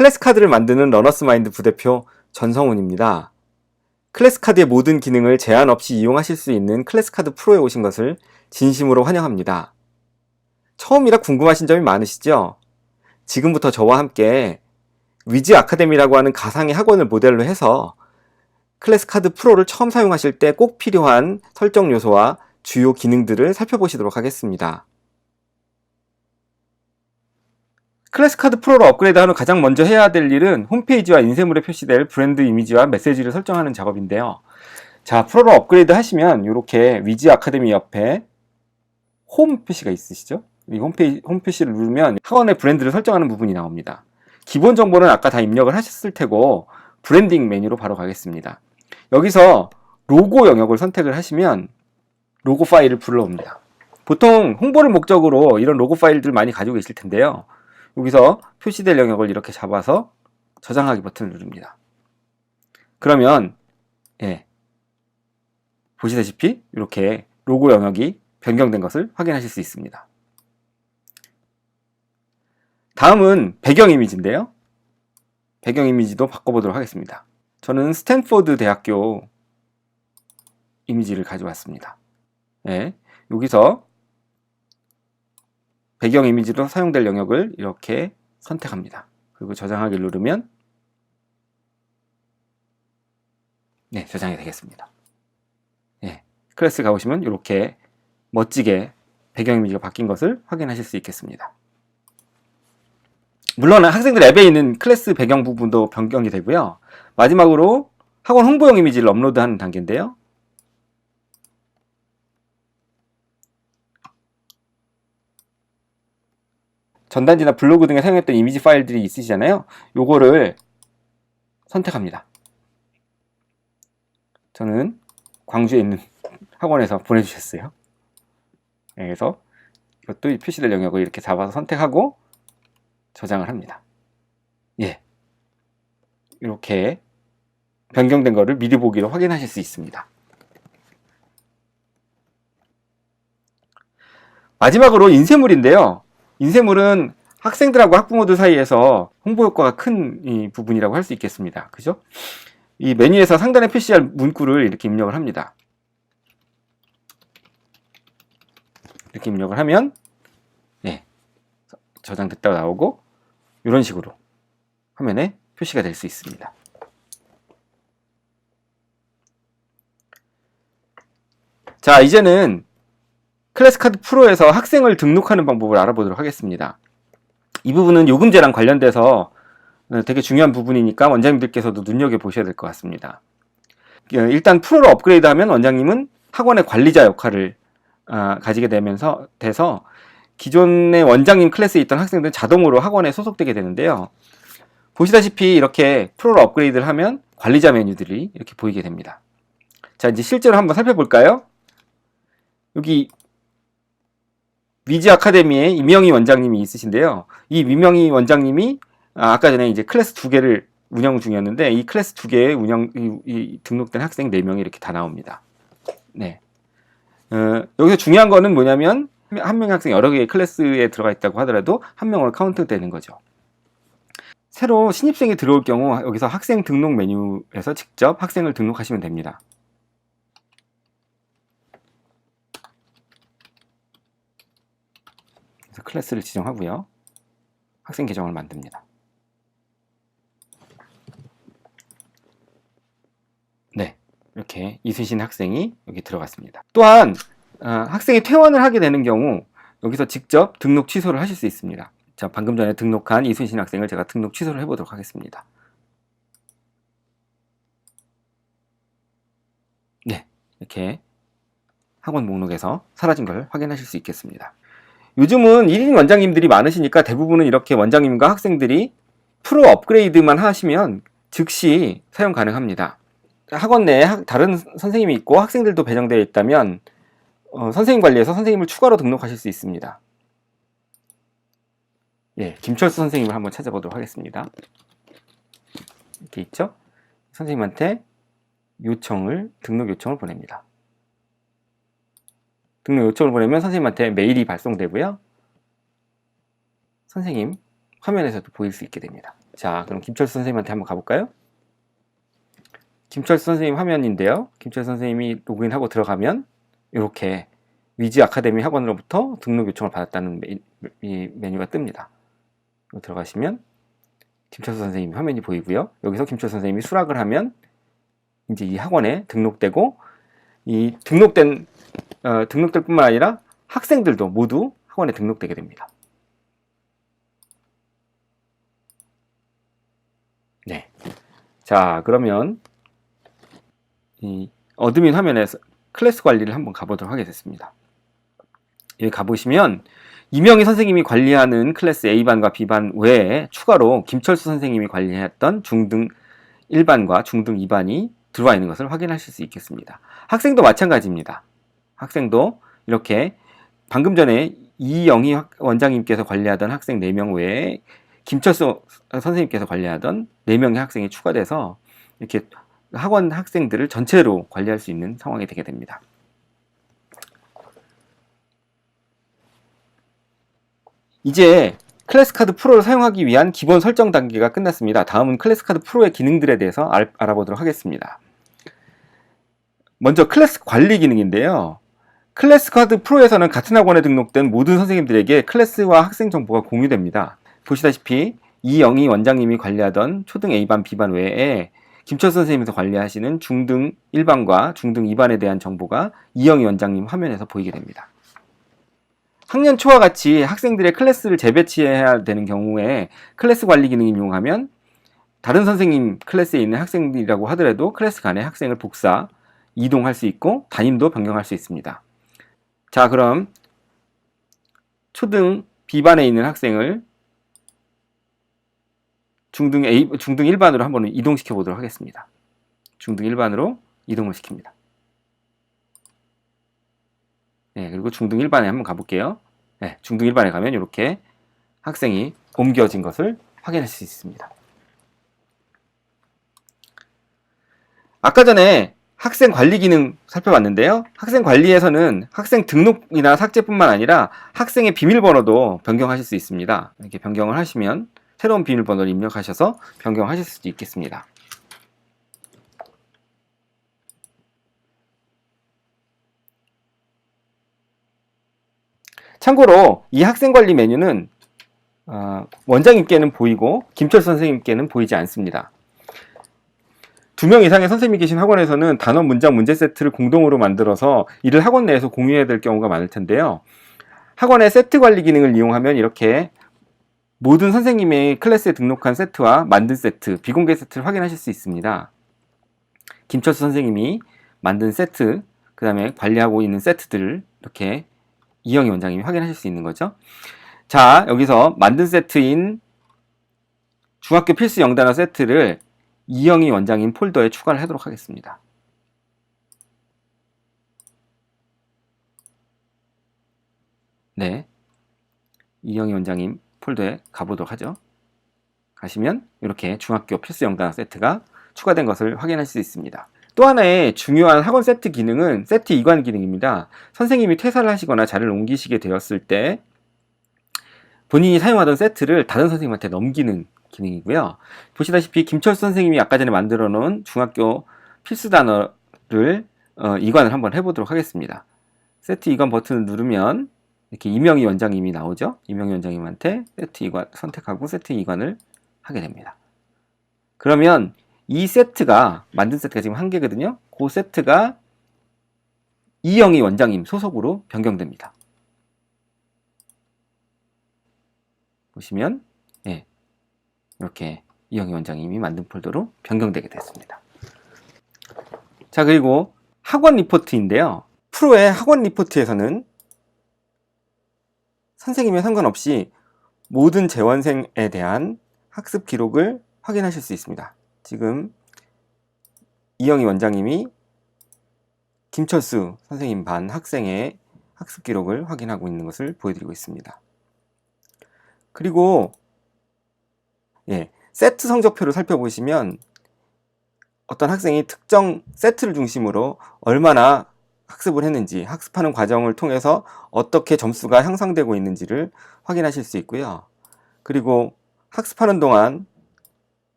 클래스카드를 만드는 러너스마인드 부대표 전성훈입니다. 클래스카드의 모든 기능을 제한 없이 이용하실 수 있는 클래스카드 프로에 오신 것을 진심으로 환영합니다. 처음이라 궁금하신 점이 많으시죠? 지금부터 저와 함께 위즈 아카데미라고 하는 가상의 학원을 모델로 해서 클래스카드 프로를 처음 사용하실 때 꼭 필요한 설정 요소와 주요 기능들을 살펴보시도록 하겠습니다. 클래스카드 프로로 업그레이드하면 가장 먼저 해야 될 일은 홈페이지와 인쇄물에 표시될 브랜드 이미지와 메시지를 설정하는 작업인데요. 자, 프로로 업그레이드 하시면 이렇게 위즈 아카데미 옆에 홈 표시가 있으시죠? 이 홈 표시를 누르면 학원의 브랜드를 설정하는 부분이 나옵니다. 기본 정보는 아까 다 입력을 하셨을 테고 브랜딩 메뉴로 바로 가겠습니다. 여기서 로고 영역을 선택을 하시면 로고 파일을 불러옵니다. 보통 홍보를 목적으로 이런 로고 파일들 많이 가지고 계실 텐데요. 여기서 표시될 영역을 이렇게 잡아서 저장하기 버튼을 누릅니다. 그러면 보시다시피 이렇게 로고 영역이 변경된 것을 확인하실 수 있습니다. 다음은 배경 이미지인데요. 배경 이미지도 바꿔보도록 하겠습니다. 저는 스탠포드 대학교 이미지를 가져왔습니다. 여기서 배경 이미지로 사용될 영역을 이렇게 선택합니다. 그리고 저장하기를 누르면 저장이 되겠습니다. 클래스 가보시면 이렇게 멋지게 배경 이미지가 바뀐 것을 확인하실 수 있겠습니다. 물론 학생들 앱에 있는 클래스 배경 부분도 변경이 되고요. 마지막으로 학원 홍보용 이미지를 업로드하는 단계인데요. 전단지나 블로그 등에 사용했던 이미지 파일들이 있으시잖아요. 요거를 선택합니다. 저는 광주에 있는 학원에서 보내주셨어요. 그래서 이것도 표시될 영역을 이렇게 잡아서 선택하고 저장을 합니다. 이렇게 변경된 거를 미리 보기로 확인하실 수 있습니다. 마지막으로 인쇄물인데요. 인쇄물은 학생들하고 학부모들 사이에서 홍보 효과가 큰 이 부분이라고 할 수 있겠습니다. 그죠? 이 메뉴에서 상단에 표시할 문구를 이렇게 입력을 합니다. 이렇게 입력을 하면 저장됐다고 나오고 이런 식으로 화면에 표시가 될 수 있습니다. 자, 이제는 클래스카드 프로에서 학생을 등록하는 방법을 알아보도록 하겠습니다. 이 부분은 요금제랑 관련돼서 되게 중요한 부분이니까 원장님들께서도 눈여겨보셔야 될 것 같습니다. 일단 프로로 업그레이드하면 원장님은 학원의 관리자 역할을 가지게 돼서 기존의 원장님 클래스에 있던 학생들은 자동으로 학원에 소속되게 되는데요. 보시다시피 이렇게 프로로 업그레이드를 하면 관리자 메뉴들이 이렇게 보이게 됩니다. 자, 이제 실제로 한번 살펴볼까요? 여기 위즈 아카데미에 이명희 원장님이 있으신데요. 이 이명희 원장님이 아까 전에 이제 클래스 2개를 운영 중이었는데 이 클래스 2개에 등록된 학생 4명이 이렇게 다 나옵니다. 여기서 중요한 거는 뭐냐면 한 명의 학생이 여러 개의 클래스에 들어가 있다고 하더라도 한 명으로 카운트 되는 거죠. 새로 신입생이 들어올 경우 여기서 학생 등록 메뉴에서 직접 학생을 등록하시면 됩니다. 그래서 클래스를 지정하고요. 학생 계정을 만듭니다. 이렇게 이순신 학생이 여기 들어갔습니다. 또한 학생이 퇴원을 하게 되는 경우 여기서 직접 등록 취소를 하실 수 있습니다. 자, 방금 전에 등록한 이순신 학생을 제가 등록 취소를 해보도록 하겠습니다. 이렇게 학원 목록에서 사라진 걸 확인하실 수 있겠습니다. 요즘은 1인 원장님들이 많으시니까 대부분은 이렇게 원장님과 학생들이 프로 업그레이드만 하시면 즉시 사용 가능합니다. 학원 내에 다른 선생님이 있고 학생들도 배정되어 있다면 선생님 관리에서 선생님을 추가로 등록하실 수 있습니다. 김철수 선생님을 한번 찾아보도록 하겠습니다. 이렇게 있죠? 선생님한테 등록 요청을 보냅니다. 등록 요청을 보내면 선생님한테 메일이 발송되고요. 선생님 화면에서도 보일 수 있게 됩니다. 자, 그럼 김철수 선생님한테 한번 가볼까요? 김철수 선생님 화면인데요. 김철수 선생님이 로그인하고 들어가면 이렇게 위즈 아카데미 학원으로부터 등록 요청을 받았다는 메뉴가 뜹니다. 들어가시면 김철수 선생님 화면이 보이고요. 여기서 김철수 선생님이 수락을 하면 이제 이 학원에 등록되고, 이 등록될 뿐만 아니라 학생들도 모두 학원에 등록되게 됩니다. 네. 자, 그러면 이 어드민 화면에서 클래스 관리를 한번 가보도록 하겠습니다. 여기 가보시면 이명희 선생님이 관리하는 클래스 A반과 B반 외에 추가로 김철수 선생님이 관리했던 중등 1반과 중등 2반이 들어와 있는 것을 확인하실 수 있겠습니다. 학생도 마찬가지입니다. 학생도 이렇게 방금 전에 이영희 원장님께서 관리하던 학생 4명 외에 김철수 선생님께서 관리하던 4명의 학생이 추가돼서 이렇게 학원 학생들을 전체로 관리할 수 있는 상황이 되게 됩니다. 이제 클래스카드 프로를 사용하기 위한 기본 설정 단계가 끝났습니다. 다음은 클래스카드 프로의 기능들에 대해서 알아보도록 하겠습니다. 먼저 클래스 관리 기능인데요. 클래스카드 프로에서는 같은 학원에 등록된 모든 선생님들에게 클래스와 학생 정보가 공유됩니다. 보시다시피 이영희 원장님이 관리하던 초등 A반, B반 외에 김철수 선생님께서 관리하시는 중등 1반과 중등 2반에 대한 정보가 이영희 원장님 화면에서 보이게 됩니다. 학년 초와 같이 학생들의 클래스를 재배치해야 되는 경우에 클래스 관리 기능을 이용하면 다른 선생님 클래스에 있는 학생들이라고 하더라도 클래스 간에 학생을 복사, 이동할 수 있고 담임도 변경할 수 있습니다. 자, 그럼 초등 B반에 있는 학생을 중등 1반으로 한번 이동시켜 보도록 하겠습니다. 중등 1반으로 이동을 시킵니다. 네, 그리고 중등 1반에 한번 가볼게요. 네, 중등 1반에 가면 이렇게 학생이 옮겨진 것을 확인할 수 있습니다. 아까 전에 학생 관리 기능 살펴봤는데요. 학생 관리에서는 학생 등록이나 삭제뿐만 아니라 학생의 비밀번호도 변경하실 수 있습니다. 이렇게 변경을 하시면 새로운 비밀번호를 입력하셔서 변경하실 수도 있겠습니다. 참고로 이 학생관리 메뉴는 원장님께는 보이고 김철수 선생님께는 보이지 않습니다. 2명 이상의 선생님이 계신 학원에서는 단원 문장 문제 세트를 공동으로 만들어서 이를 학원 내에서 공유해야 될 경우가 많을 텐데요. 학원의 세트 관리 기능을 이용하면 이렇게 모든 선생님의 클래스에 등록한 세트와 만든 세트, 비공개 세트를 확인하실 수 있습니다. 김철수 선생님이 만든 세트, 그 다음에 관리하고 있는 세트들을 이렇게 이영희 원장님이 확인하실 수 있는 거죠. 자, 여기서 만든 세트인 중학교 필수 영단어 세트를 이영희 원장님 폴더에 추가를 하도록 하겠습니다. 네, 이영희 원장님 폴더에 가보도록 하죠. 가시면 이렇게 중학교 필수 영단어 세트가 추가된 것을 확인할 수 있습니다. 또 하나의 중요한 학원 세트 기능은 세트 이관 기능입니다. 선생님이 퇴사를 하시거나 자리를 옮기시게 되었을 때 본인이 사용하던 세트를 다른 선생님한테 넘기는 기능이고요. 보시다시피 김철수 선생님이 아까 전에 만들어 놓은 중학교 필수 단어를 이관을 한번 해보도록 하겠습니다. 세트 이관 버튼을 누르면 이렇게 이명희 원장님이 나오죠. 이명희 원장님한테 세트 이관 선택하고 세트 이관을 하게 됩니다. 그러면 이 세트가 만든 세트가 지금 1개거든요. 그 세트가 이영희 원장님 소속으로 변경됩니다. 보시면 예, 이렇게 이영희 원장님이 만든 폴더로 변경되게 됐습니다. 자, 그리고 학원 리포트인데요. 프로의 학원 리포트에서는 선생님에 상관없이 모든 재원생에 대한 학습 기록을 확인하실 수 있습니다. 지금 이영희 원장님이 김철수 선생님 반 학생의 학습 기록을 확인하고 있는 것을 보여드리고 있습니다. 그리고 세트 성적표를 살펴보시면 어떤 학생이 특정 세트를 중심으로 얼마나 학습을 했는지, 학습하는 과정을 통해서 어떻게 점수가 향상되고 있는지를 확인하실 수 있고요. 그리고 학습하는 동안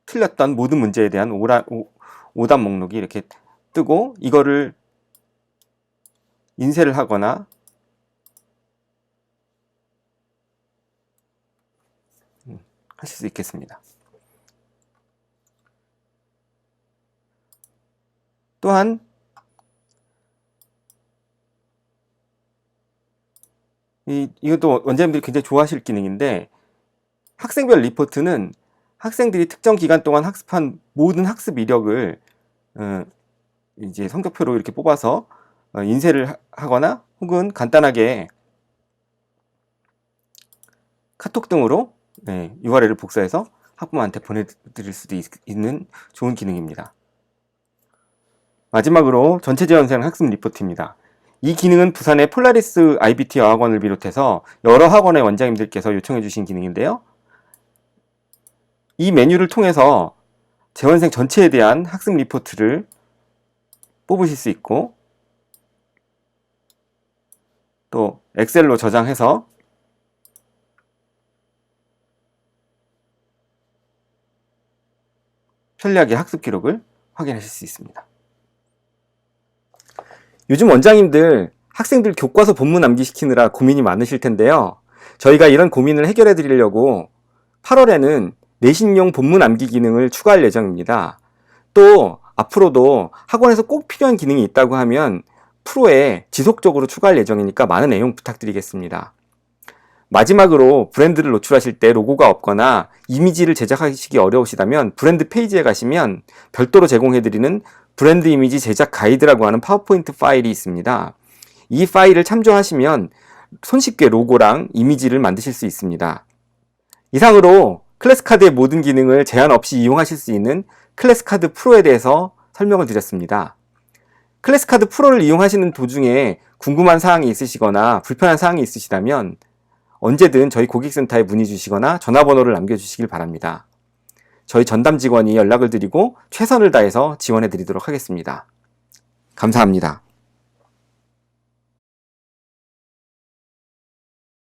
틀렸던 모든 문제에 대한 오답 목록이 이렇게 뜨고 이거를 인쇄를 하거나 하실 수 있겠습니다. 또한 이것도 원장님들이 굉장히 좋아하실 기능인데, 학생별 리포트는 학생들이 특정 기간 동안 학습한 모든 학습 이력을 이제 성적표로 이렇게 뽑아서 인쇄를 하거나 혹은 간단하게 카톡 등으로 URL을 복사해서 학부모한테 보내드릴 수도 있는 좋은 기능입니다. 마지막으로 전체 지원생 학습 리포트입니다. 이 기능은 부산의 폴라리스 IBT 여학원을 비롯해서 여러 학원의 원장님들께서 요청해 주신 기능인데요. 이 메뉴를 통해서 재원생 전체에 대한 학습 리포트를 뽑으실 수 있고, 또 엑셀로 저장해서 편리하게 학습 기록을 확인하실 수 있습니다. 요즘 원장님들 학생들 교과서 본문 암기시키느라 고민이 많으실 텐데요. 저희가 이런 고민을 해결해 드리려고 8월에는 내신용 본문 암기 기능을 추가할 예정입니다. 또 앞으로도 학원에서 꼭 필요한 기능이 있다고 하면 프로에 지속적으로 추가할 예정이니까 많은 애용 부탁드리겠습니다. 마지막으로 브랜드를 노출하실 때 로고가 없거나 이미지를 제작하시기 어려우시다면 브랜드 페이지에 가시면 별도로 제공해드리는 브랜드 이미지 제작 가이드라고 하는 파워포인트 파일이 있습니다. 이 파일을 참조하시면 손쉽게 로고랑 이미지를 만드실 수 있습니다. 이상으로 클래스카드의 모든 기능을 제한 없이 이용하실 수 있는 클래스카드 프로에 대해서 설명을 드렸습니다. 클래스카드 프로를 이용하시는 도중에 궁금한 사항이 있으시거나 불편한 사항이 있으시다면 언제든 저희 고객센터에 문의 주시거나 전화번호를 남겨주시길 바랍니다. 저희 전담 직원이 연락을 드리고 최선을 다해서 지원해 드리도록 하겠습니다. 감사합니다.